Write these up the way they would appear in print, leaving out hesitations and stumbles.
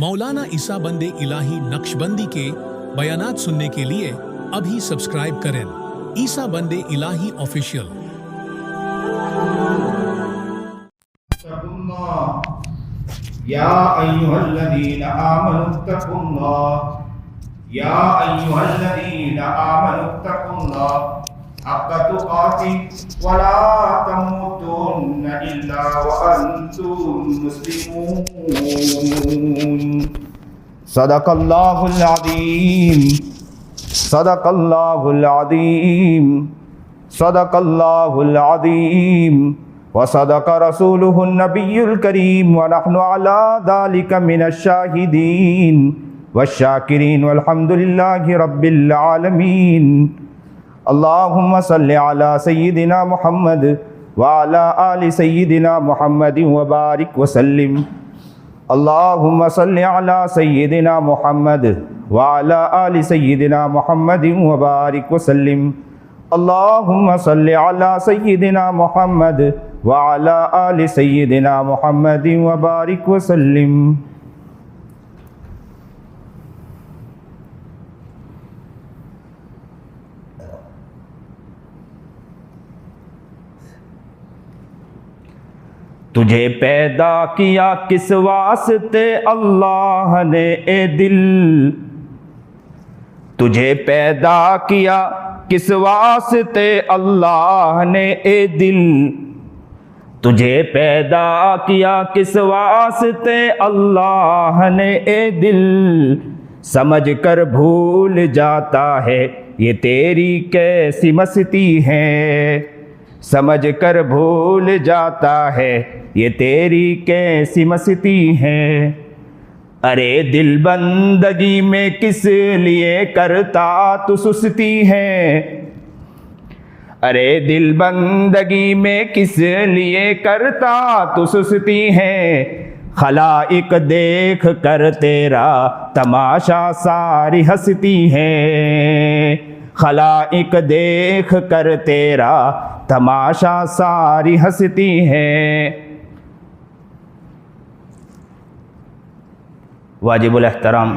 मौलाना ईसा बंदे इलाही नक्शबंदी के बयानात सुनने के लिए अभी सब्सक्राइब करें ईसा बंदे इलाही ऑफिशियल। या अय्युहल्लज़ीना आमनुत्तकुल्लाह हक़्क़ तुक़ातिह व ला तमूतुन्ना इल्ला व अंतुम मुस्लिमून। सदक़ल्लाहुल अज़ीम, सदक़ल्लाहुल अज़ीम, सदक़ल्लाहुल अज़ीम व सदक़ रसूलुहुन नबियुल करीम व नहनु अला ज़ालिका मिनश्शाहिदीन वश्शाकिरीन वल्हम्दुलिल्लाहि रब्बिल आलमीन। अल्लाहुम्मा सल्लि अला सय्यिदिना मुहम्मद व अला आलि सय्यिदिना मुहम्मद व बारिक व सल्लिम। अल्लाहुम्मा सल्लि अला सय्यिदिना मुहम्मद व अला आलि सय्यिदिना मुहम्मद व बारिक व सल्लिम। अल्लाहुम्मा सल्लि अला सय्यिदिना मुहम्मद व अला आलि सय्यिदिना मुहम्मद व बारिक व सल्लिम। तुझे पैदा किया किस वास्ते अल्लाह ने ए दिल, तुझे पैदा किया किस वास्ते अल्लाह ने ए दिल, तुझे पैदा किया किस वास्ते अल्लाह ने ए दिल, समझ कर भूल जाता है ये तेरी कैसी मस्ती है, समझ कर भूल जाता है ये तेरी कैसी मस्ती है। अरे दिल बंदगी में किस लिए करता तू सुस्ती है, अरे दिल बंदगी में किस लिए करता तू सुस्ती है, खलाइक देख कर तेरा तमाशा सारी हंसती है, खलाइक देख कर तेरा तमाशा सारी हंसती है। वाजिबुल एहतराम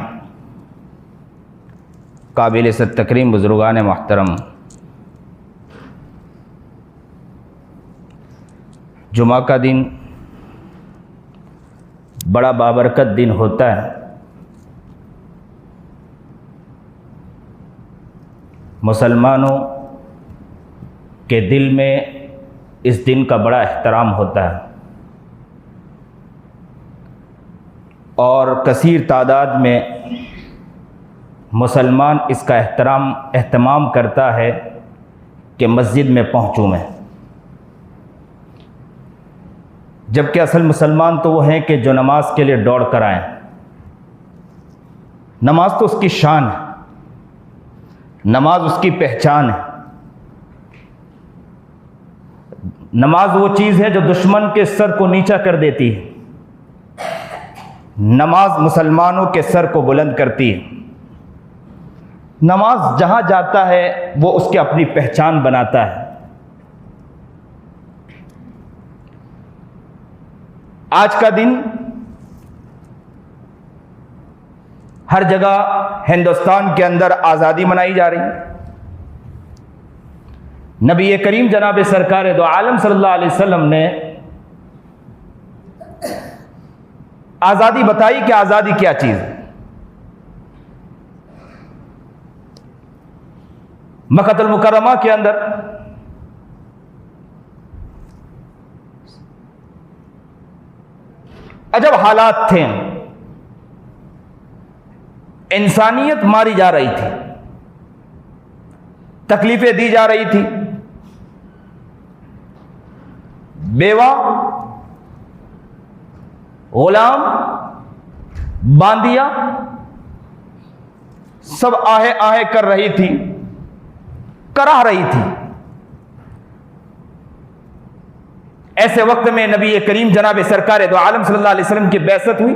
काबिल इज़्ज़त तकरीम बुज़ुर्गान मोहतरम, जुमा का दिन बड़ा बाबरकत दिन होता है। मुसलमानों के दिल में इस दिन का बड़ा एहतराम होता है और कसीर तादाद में मुसलमान इसका एहतमाम करता है कि मस्जिद में पहुंचूं मैं, जबकि असल मुसलमान तो वो हैं कि जो नमाज के लिए दौड़ कर आएँ। नमाज तो उसकी शान है, नमाज उसकी पहचान है। नमाज वो चीज़ है जो दुश्मन के सर को नीचा कर देती है, नमाज मुसलमानों के सर को बुलंद करती है। नमाज जहां जाता है वो उसकी अपनी पहचान बनाता है। आज का दिन हर जगह हिंदुस्तान के अंदर आज़ादी मनाई जा रही है। नबी करीम जनाब सरकार दो आलम सल्लल्लाहु अलैहि वसल्लम ने आज़ादी बताई कि आज़ादी क्या चीज़ है। मक्कातुल मुकर्रमा के अंदर अजब हालात थे, इंसानियत मारी जा रही थी, तकलीफें दी जा रही थी, बेवा, गुलाम, बांदिया सब आहे आहे कर रही थी, कराह रही थी। ऐसे वक्त में नबी करीम जनाब सरकार दो आलम सल्लल्लाहु अलैहि वसल्लम की बैसत हुई।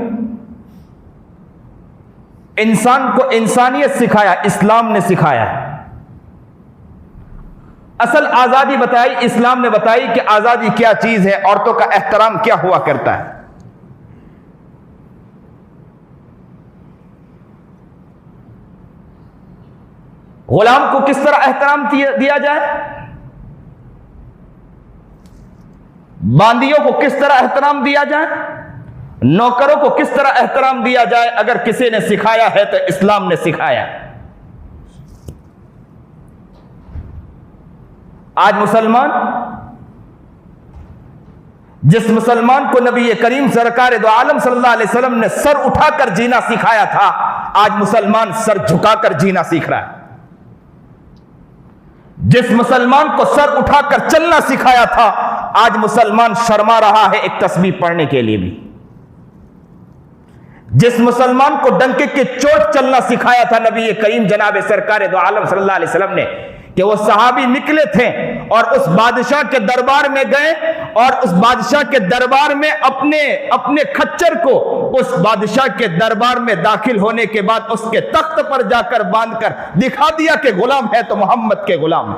इंसान को इंसानियत सिखाया, इस्लाम ने सिखाया है। असल आजादी बताई, इस्लाम ने बताई कि आजादी क्या चीज है, औरतों का एहतराम क्या हुआ करता है। गुलाम को किस तरह एहतराम दिया जाए, बांदियों को किस तरह एहतराम दिया जाए, नौकरों को किस तरह एहतराम दिया जाए, अगर किसी ने सिखाया है तो इस्लाम ने सिखाया। आज मुसलमान, जिस मुसलमान को नबी करीम सरकार दो आलम सल्लल्लाहु अलैहि वसल्लम ने सर उठाकर जीना सिखाया था, आज मुसलमान सर झुकाकर जीना सीख रहा है। जिस मुसलमान को सर उठाकर चलना सिखाया था, आज मुसलमान शर्मा रहा है एक तस्बीह पढ़ने के लिए भी। जिस मुसलमान को डंके के चोट चलना सिखाया था नबी करीम जनाब सरकार दो आलम सल्लल्लाहु अलैहि वसल्लम ने, कि वो सहाबी निकले थे और उस बादशाह के दरबार में गए और उस बादशाह के दरबार में अपने खच्चर को उस बादशाह के दरबार में दाखिल होने के बाद उसके तख्त पर जाकर बांधकर दिखा दिया कि गुलाम है तो मोहम्मद के गुलाम।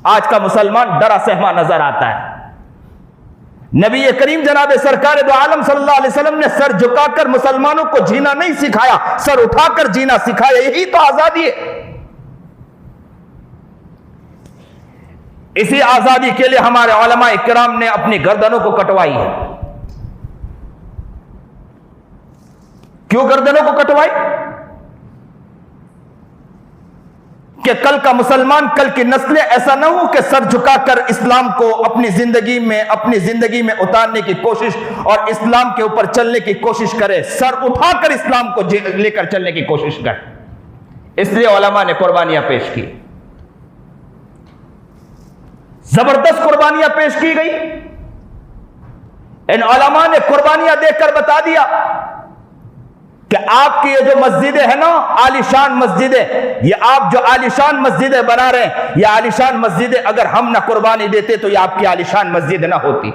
आज का मुसलमान डरा सहमा नजर आता है। नबी करीम जनाब सरकार दो आलम सल्लल्लाहु अलैहि वसल्लम ने सर झुकाकर मुसलमानों को जीना नहीं सिखाया, सर उठाकर जीना सिखाया। यही तो आजादी है। इसी आजादी के लिए हमारे उलमा इकराम ने अपनी गर्दनों को कटवाई है। क्यों गर्दनों को कटवाई? कि कल का मुसलमान, कल की नस्लें ऐसा ना हो कि सर झुकाकर इस्लाम को अपनी जिंदगी में उतारने की कोशिश और इस्लाम के ऊपर चलने की कोशिश करे, सर उठाकर इस्लाम को लेकर चलने की कोशिश करे। इसलिए उलमा ने कुर्बानियां पेश की, जबरदस्त कुर्बानियां पेश की गई। इन उलमा ने कुर्बानियां देकर बता दिया कि आपकी ये जो मस्जिदें हैं ना, आलिशान मस्जिदें, ये आप जो आलिशान मस्जिदें बना रहे हैं, ये आलिशान मस्जिदें अगर हम ना कुर्बानी देते तो ये आपकी आलिशान मस्जिद ना होती।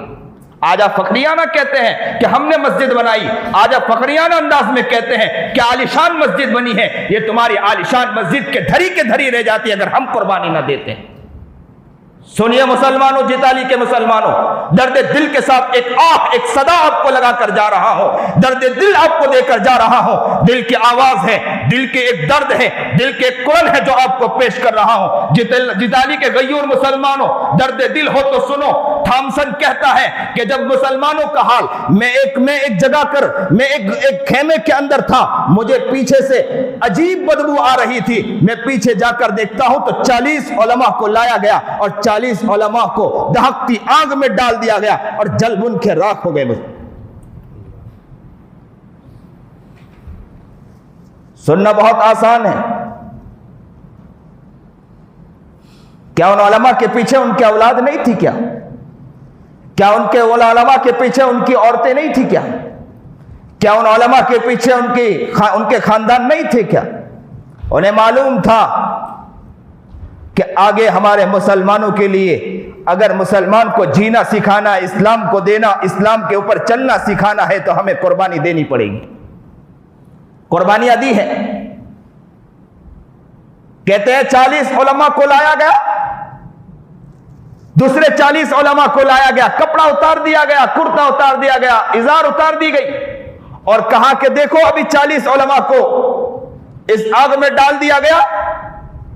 आज आप फखरियाना कहते हैं कि हमने मस्जिद बनाई, आज आप फखरियाना अंदाज में कहते हैं कि आलिशान मस्जिद बनी है। ये तुम्हारी आलिशान मस्जिद के धरी रह जाती अगर हम कुर्बानी ना देते। सुनिए मुसलमानों, जिताली के मुसलमानों, दर्द दिल के साथ एक सदा आपको लगाकर जा रहा हूं, दर्द दिल आपको देकर जा रहा हूं। दिल की आवाज है, दिल के एक दर्द है, दिल के एक कुरान है जो आपको पेश कर रहा हूं। जिताली के गयूर मुसलमानों, दर्द दिल हो तो सुनो। थॉमसन कहता है कि जब मुसलमानों का हाल, मैं एक खेमे के अंदर था, मुझे पीछे से अजीब बदबू आ रही थी, मैं पीछे जाकर देखता हूं तो 40 उलमा को लाया गया और 40 उलमा को दहकती आग में डाल दिया गया और जल बुन के राख हो गए। सुनना बहुत आसान है। क्या उन उलमा के पीछे उनकी औलाद नहीं थी? क्या उनके उलमा के पीछे उनकी औरतें नहीं थी? क्या उन उलमा के पीछे उनके खानदान नहीं थे? क्या उन्हें मालूम था कि आगे हमारे मुसलमानों के लिए अगर मुसलमान को जीना सिखाना, इस्लाम को देना, इस्लाम के ऊपर चलना सिखाना है तो हमें कुर्बानी देनी पड़ेगी। कुर्बानियां दी है। कहते हैं 40 उलमा को लाया गया, दूसरे 40 उलमा को लाया गया, कपड़ा उतार दिया गया, कुर्ता उतार दिया गया, इजार उतार दी गई और कहा कि देखो अभी 40 उलमा को इस आग में डाल दिया गया।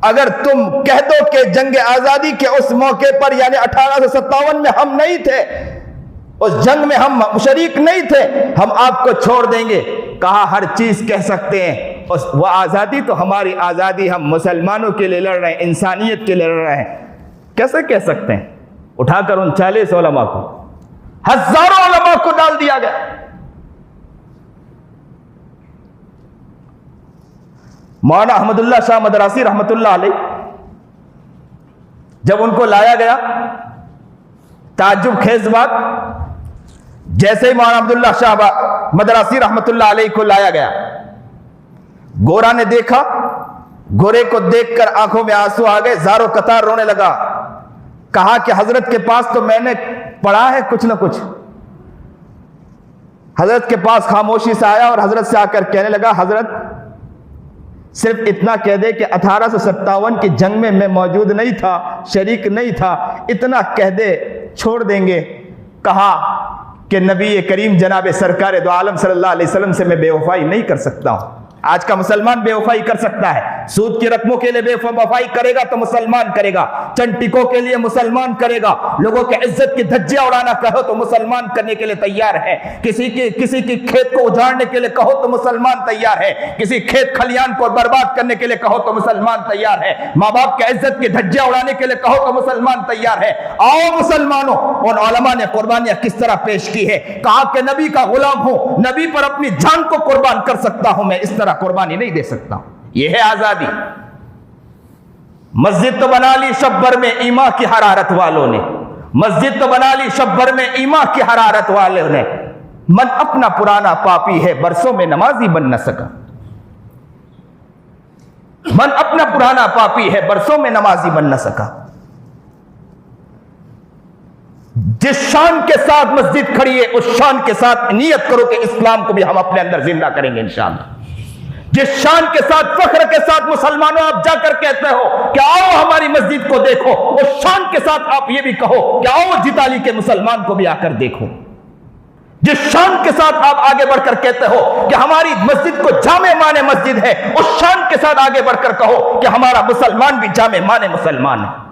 अगर तुम कह दो कि जंग आजादी के उस मौके पर यानी 1857 में हम नहीं थे, उस जंग में हम शरीक नहीं थे, हम आपको छोड़ देंगे। कहा हर चीज कह सकते हैं, वो आजादी तो हमारी आजादी, हम मुसलमानों के लिए लड़ रहे हैं, इंसानियत के लिए लड़ रहे हैं। कैसे कह सकते हैं? उठाकर उन 40 उलमा को, हजारों उलमा को डाल दिया गया। मौलाना अहमदुल्लाह शाह मदरासी रहमतुल्लाह अलैह, जब उनको लाया गया, ताज्जुब खेज बात, जैसे ही मौलाना अब्दुल्लाह शाह मदरासी रहमतुल्लाह अलैह को लाया गया, गोरा ने देखा, गोरे को देखकर आंखों में आंसू आ गए, ज़ारो कतार रोने लगा। कहा कि हजरत के पास तो मैंने पढ़ा है कुछ ना कुछ। हजरत के पास खामोशी से आया और हजरत से आकर कहने लगा, हजरत सिर्फ इतना कह दे कि 1857 की जंग में मैं मौजूद नहीं था, शरीक नहीं था, इतना कह दे, छोड़ देंगे। कहा कि नबी करीम जनाब सरकार दो आलम सल्लल्लाहु अलैहि वसल्लम से मैं बेवफाई नहीं कर सकता हूं। आज का मुसलमान बेवफाई कर सकता है, सूद की रकमों के लिए बेवफाई करेगा तो मुसलमान करेगा, चंद टिकों के लिए मुसलमान करेगा, लोगों के इज्जत की धज्जियां उड़ाना कहो तो मुसलमान करने के लिए तैयार है, किसी की खेत को उजाड़ने के लिए कहो तो मुसलमान तैयार है, किसी खेत खलियान को बर्बाद करने के लिए कहो तो मुसलमान तैयार है, माँ बाप के इज्जत की धज्जियां उड़ाने के लिए कहो तो मुसलमान तैयार है। आओ मुसलमानों, उन उलमा ने कुर्बानियां किस तरह पेश की है, कहा कि नबी का गुलाम हूं, नबी पर अपनी जान को कुर्बान कर सकता हूं, मैं इस तरह कुर्बानी नहीं दे सकता। यह है आजादी। मस्जिद तो बना ली शब भर में ईमा की हरारत वालों ने, मस्जिद तो बना ली शब भर में ईमा की हरारत वालों ने, मन अपना पुराना पापी है बरसों में नमाजी बन न सका, मन अपना पुराना पापी है बरसों में नमाजी बन न सका। जिस शान के साथ मस्जिद खड़ी है उस शान के साथ नियत करो कि इस्लाम को भी हम अपने अंदर जिंदा करेंगे इंशाअल्लाह। जिस शान के साथ फख्र के साथ मुसलमानों आप जाकर कहते हो कि आओ हमारी मस्जिद को देखो, उस शान के साथ आप ये भी कहो कि आओ जिताली के मुसलमान को भी आकर देखो। जिस शान के साथ आप आगे बढ़कर कहते हो कि हमारी मस्जिद को जामे माने मस्जिद है, उस शान के साथ आगे बढ़कर कहो कि हमारा मुसलमान भी जामे माने मुसलमान है।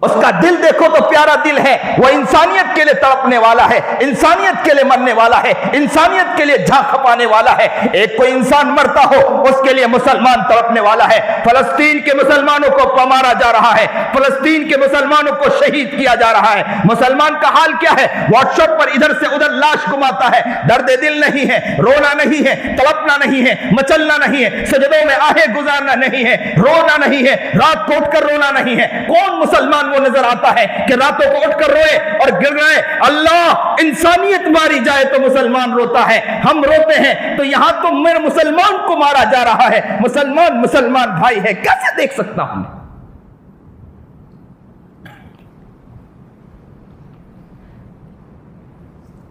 उसका दिल देखो तो प्यारा दिल है, वह इंसानियत के लिए तड़पने वाला है, इंसानियत के लिए मरने वाला है, इंसानियत के लिए झांक खपाने वाला है। एक कोई इंसान मरता हो उसके लिए मुसलमान तड़पने वाला है। फलस्तीन के मुसलमानों को मारा जा रहा है, फलस्तीन के मुसलमानों को शहीद किया जा रहा है। मुसलमान का हाल क्या है? व्हाट्सएप पर इधर से उधर लाश घुमाता है, दर्द दिल नहीं है, रोना नहीं है, तड़पना नहीं है, मचलना नहीं है, सजदों में आहे गुजारना नहीं है, रोना नहीं है, रात को उठकर रोना नहीं है। कौन मुसलमान वो नजर आता है कि रातों को उठकर रोए और गिर रहे? अल्लाह, इंसानियत मारी जाए तो मुसलमान रोता है, हम रोते हैं तो यहां तो मेरे मुसलमान को मारा जा रहा है, मुसलमान मुसलमान भाई है, कैसे देख सकता हूं?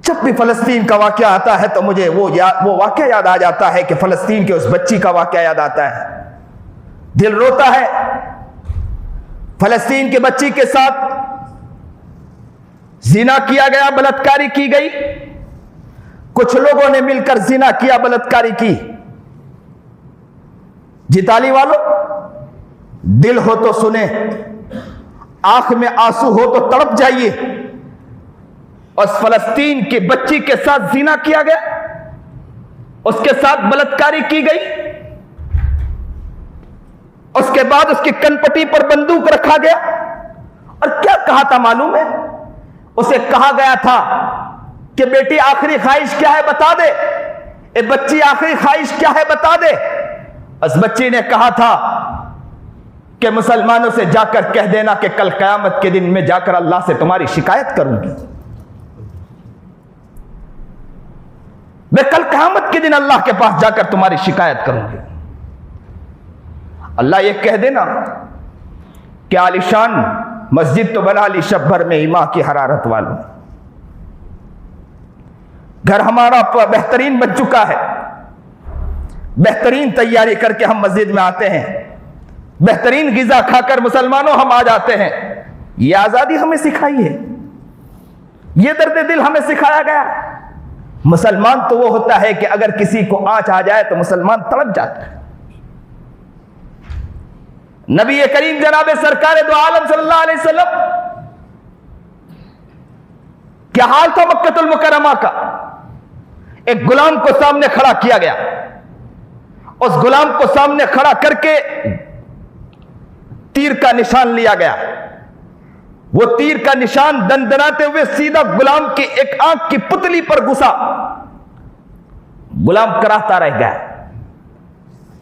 जब भी फलस्तीन का वाकया आता है तो मुझे वो वाकया याद आ जाता है कि फलस्तीन के उस बच्ची का वाकया याद आता है, दिल रोता है। फलस्तीन के बच्ची के साथ जिना किया गया, बलात्कारी की गई, कुछ लोगों ने मिलकर जिना किया, बलात्कारी की। जिताली वालों, दिल हो तो सुने, आंख में आंसू हो तो तड़प जाइए। उस फलस्तीन की बच्ची के साथ जिना किया गया, उसके साथ बलात्कारी की गई, उसके बाद उसकी कनपटी पर बंदूक रखा गया और क्या कहा था मालूम है? उसे कहा गया था कि बेटी आखिरी ख्वाहिश क्या है बता दे, ए बच्ची आखिरी ख्वाहिश क्या है बता दे। उस बच्ची ने कहा था कि मुसलमानों से जाकर कह देना कि कल क़यामत के दिन में जाकर अल्लाह से तुम्हारी शिकायत करूंगी, मैं कल क़यामत के दिन अल्लाह के पास जाकर तुम्हारी शिकायत करूंगी। अल्लाह ये कह देना कि आलिशान मस्जिद तो बना ली शब भर में ईमा की हरारत वालों, घर हमारा बेहतरीन बन चुका है, बेहतरीन तैयारी करके हम मस्जिद में आते हैं, बेहतरीन गिजा खाकर मुसलमानों हम आ जाते हैं। ये आजादी हमें सिखाई है, ये दर्द दिल हमें सिखाया गया। मुसलमान तो वो होता है कि अगर किसी को आंच आ जाए तो मुसलमान तड़प जाता है। नबी करीम जनाब सरकार दो आलम सल्लल्लाहु अलैहि वसल्लम क्या हाल था मक्कतुल मुकर्रमा का? एक गुलाम को सामने खड़ा किया गया, उस गुलाम को सामने खड़ा करके तीर का निशान लिया गया। वो तीर का निशान दंदनाते हुए सीधा गुलाम की एक आंख की पुतली पर घुसा, गुलाम कराहता रह गया।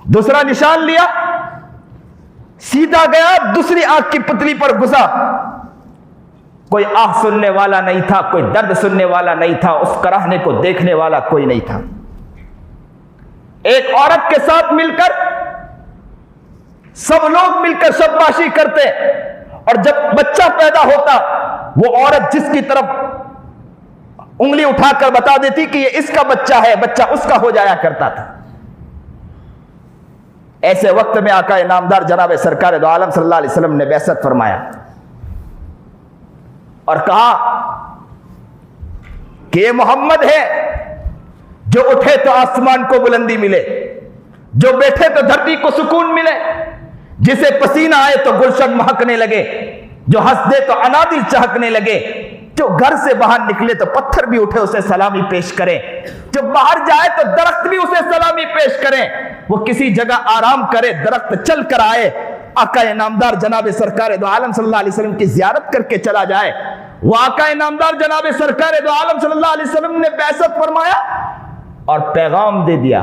दूसरा निशान लिया, सीधा गया, दूसरी आंख की पुतली पर घुसा। कोई आह सुनने वाला नहीं था, कोई दर्द सुनने वाला नहीं था, उस कराहने को देखने वाला कोई नहीं था। एक औरत के साथ मिलकर सब लोग मिलकर शाबाशी करते, और जब बच्चा पैदा होता वो औरत जिसकी तरफ उंगली उठाकर बता देती कि ये इसका बच्चा है, बच्चा उसका हो जाया करता था। ऐसे वक्त में आका नामदार जनाब सरकार दो आलम सल्लल्लाहु अलैहि वसल्लम ने बैसत फरमाया और कहा कि ये मोहम्मद है जो उठे तो आसमान को बुलंदी मिले, जो बैठे तो धरती को सुकून मिले, जिसे पसीना आए तो गुलशन महकने लगे, जो हंस दे तो अनादिल चहकने लगे, जो घर से बाहर निकले तो पत्थर भी उठे उसे सलामी पेश करे, जो बाहर जाए तो दरख्त भी उसे सलामी पेश करे, वो किसी जगह आराम करे दरख्त चल कर आए, आका नामदार जनाब सरकार दो आलम सल्लल्लाहु अलैहि वसल्लम की जियारत करके चला जाए। वो आका नामदार जनाब सरकार दो आलम सल्लल्लाहु अलैहि वसल्लम ने बैसत फरमाया और पैगाम दे दिया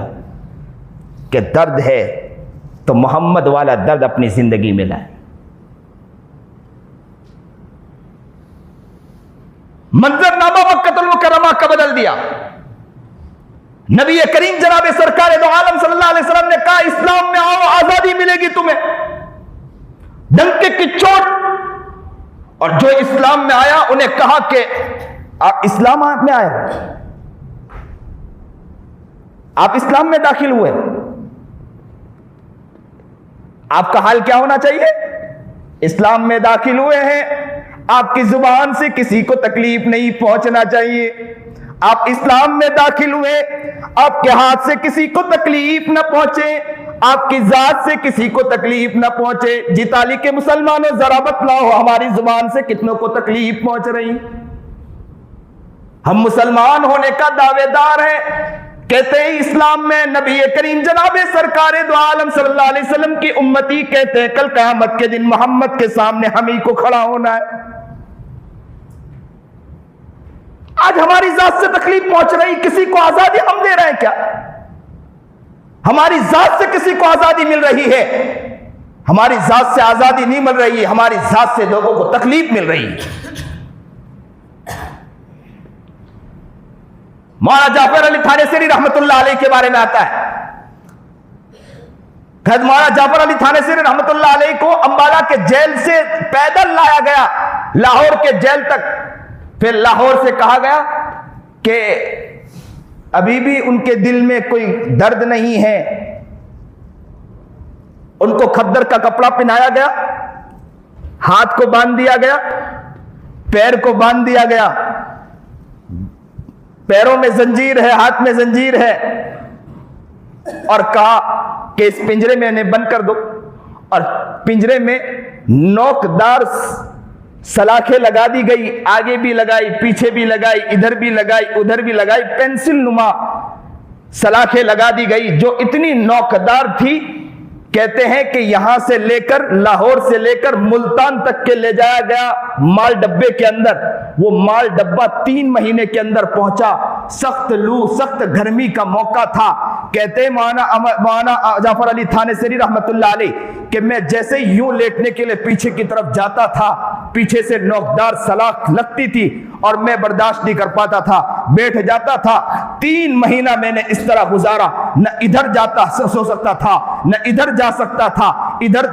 कि दर्द है तो मोहम्मद वाला दर्द अपनी जिंदगी में लाए। मंजरनामा मक्कतुल मुकर्रमा का बदल दिया। नबी करीम जनाब सरकार दो आलम सल्लल्लाहु अलैहि वसल्लम ने कहा, इस्लाम में आओ आजादी मिलेगी तुम्हें, डंके की चोट। और जो इस्लाम में आया उन्हें कहा कि आप इस्लाम में आए, आप इस्लाम में दाखिल हुए, आपका हाल क्या होना चाहिए? इस्लाम में दाखिल हुए हैं, आपकी जुबान से किसी को तकलीफ नहीं पहुंचना चाहिए। आप इस्लाम में दाखिल हुए, आपके हाथ से किसी को तकलीफ न पहुंचे, आपकी जात से किसी को तकलीफ न पहुंचे। जिताली के मुसलमानों जरा बतलाओ, हमारी जुबान से कितनों को तकलीफ पहुंच रही? हम मुसलमान होने का दावेदार हैं, कहते हैं इस्लाम में नबी करीम जनाब सरकार दो आलम सल्लल्लाहु अलैहि वसल्लम की उम्मती, कहते हैं कल क़यामत के दिन मोहम्मद के सामने हम ही को खड़ा होना है। आज हमारी जात से तकलीफ पहुंच रही, किसी को आजादी हम दे रहे हैं क्या? हमारी जात से किसी को आजादी मिल रही है? हमारी जात से आजादी नहीं मिल रही है, हमारी जात से लोगों को तकलीफ मिल रही है। मौलाना जाफर अली थानेसरी रहमतुल्लाह अलैह के बारे में आता है, मौलाना जाफर अली थानेसरी रहमतुल्लाह अलैह को अंबाला के जेल से पैदल लाया गया लाहौर के जेल तक। फिर लाहौर से कहा गया कि अभी भी उनके दिल में कोई दर्द नहीं है। उनको खद्दर का कपड़ा पहनाया गया, हाथ को बांध दिया गया, पैर को बांध दिया गया, पैरों में जंजीर है, हाथ में जंजीर है, और कहा कि इस पिंजरे में इन्हें बंद कर दो। और पिंजरे में नोकदार सलाखें लगा दी गई, आगे भी लगाई, पीछे भी लगाई, इधर भी लगाई, उधर भी लगाई, पेंसिल नुमा सलाखें लगा दी गई जो इतनी नोकदार थी, कहते हैं कि यहां से लेकर लाहौर से लेकर मुल्तान तक के ले जाया गया माल डब्बे के अंदर। वो माल डब्बा 3 महीने के अंदर पहुंचा। सख्त लू, सख्त गर्मी का मौका था। कहते हैं मौलाना जाफर अली थानेसरी रहमतुल्लाह अलैह कि मैं जैसे ही यूं लेटने के लिए पीछे की तरफ जाता था, पीछे से नोकदार सलाख लगती थी और मैं बर्दाश्त नहीं कर पाता था, बैठ जाता था। 3 महीना मैंने इस तरह गुजारा, न इधर जाता सो सकता था, न इधर जा सकता था। इधर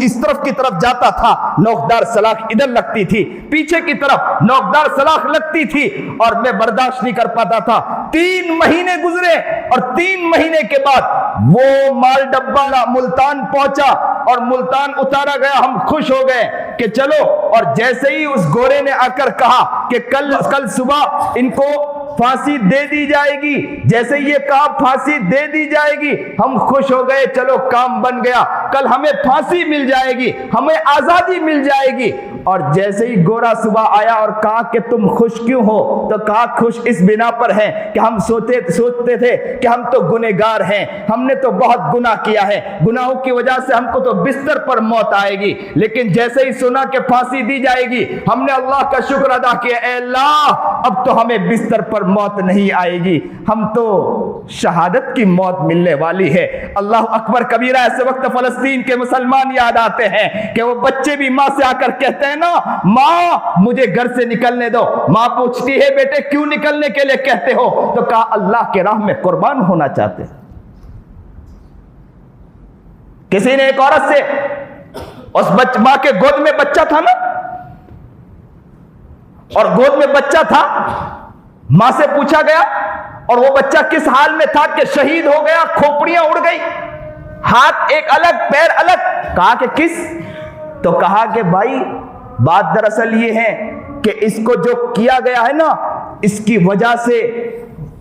इस तरफ की तरफ जाता था, नोकदार सलाख इधर लगती थी, पीछे की तरफ नोकदार सलाख लगती थी और मैं बर्दाश्त नहीं कर पाता था। 3 महीने गुजरे और 3 महीने के बाद वो माल डब्बा मुल्तान पहुंचा और मुल्तान उतारा गया। हम खुश हो गए कि चलो, और जैसे ही उस गोरे ने आकर कहा कि कल सुबह इनको फांसी दे दी जाएगी, जैसे ये कहा फांसी दे दी जाएगी, हम खुश हो गए, चलो काम बन गया, कल हमें फांसी मिल जाएगी, हमें आजादी मिल जाएगी। और जैसे ही गोरा सुबह आया और कहा कि तुम खुश क्यों हो, तो कहा खुश इस बिना पर है कि हम सोचते थे कि हम तो गुनहगार हैं, हमने तो बहुत गुनाह किया है, गुनाहों की वजह से हमको तो बिस्तर पर मौत आएगी, लेकिन जैसे ही सुना कि फांसी दी जाएगी, हमने अल्लाह का शुक्र अदा किया, ऐ अल्लाह अब तो हमें बिस्तर पर मौत नहीं आएगी, हम तो शहादत की मौत मिलने वाली है। अल्लाह अकबर कबीरा। ऐसे वक्त फलस्तीन के मुसलमान याद आते हैं कि वो बच्चे भी माँ से आकर कहते हैं ना, माँ मुझे घर से निकलने दो। माँ पूछती है बेटे क्यों निकलने के लिए कहते हो, तो कहा अल्लाह के राह में कुर्बान होना चाहते हैं। किसी ने एक औरत से, उस माँ के गोद में बच्चा था ना, और गोद में बच्चा था, मां से पूछा गया और वो बच्चा किस हाल में था कि शहीद हो गया, खोपड़ियां उड़ गई, हाथ एक अलग पैर अलग। कहा कि किस, तो कहा कि भाई बात दरअसल ये है कि इसको जो किया गया है ना, इसकी वजह से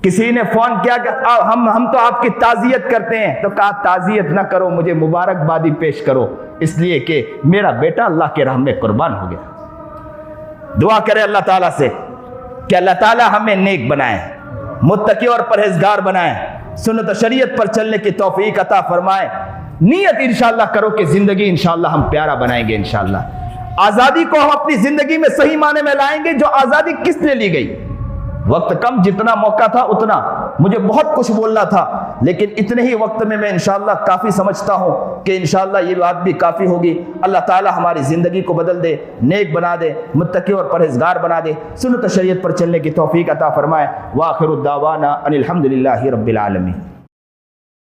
किसी ने फोन किया कि हम तो आपकी ताज़ियत करते हैं, तो कहा ताज़ियत ना करो, मुझे मुबारकबादी पेश करो, इसलिए कि मेरा बेटा अल्लाह के राह में कुर्बान हो गया। दुआ करें अल्लाह ताला से कि अल्लाह ताला हमें नेक बनाए, मुत्तकी और परहेजगार बनाए, सुन्नत शरीयत पर चलने की तौफीक अता फरमाए। नियत इंशाअल्लाह करो कि जिंदगी इंशाअल्लाह हम प्यारा बनाएंगे। इंशाअल्लाह आज़ादी को हम अपनी जिंदगी में सही माने में लाएंगे। जो आज़ादी किस लिए ली गई, वक्त कम, जितना मौका था उतना मुझे बहुत कुछ बोलना था, लेकिन इतने ही वक्त में मैं इंशाअल्लाह काफ़ी समझता हूँ कि इंशाअल्लाह ये बात भी काफ़ी होगी। अल्लाह ताला हमारी ज़िंदगी को बदल दे, नेक बना दे, मुत्तकी और परहेजगार बना दे, सुन्नत शरीयत पर चलने की तौफीक अता फरमाए। व आखिरु दावाना अनिल हम्दुलिल्लाहि रब्बिल आलमीन।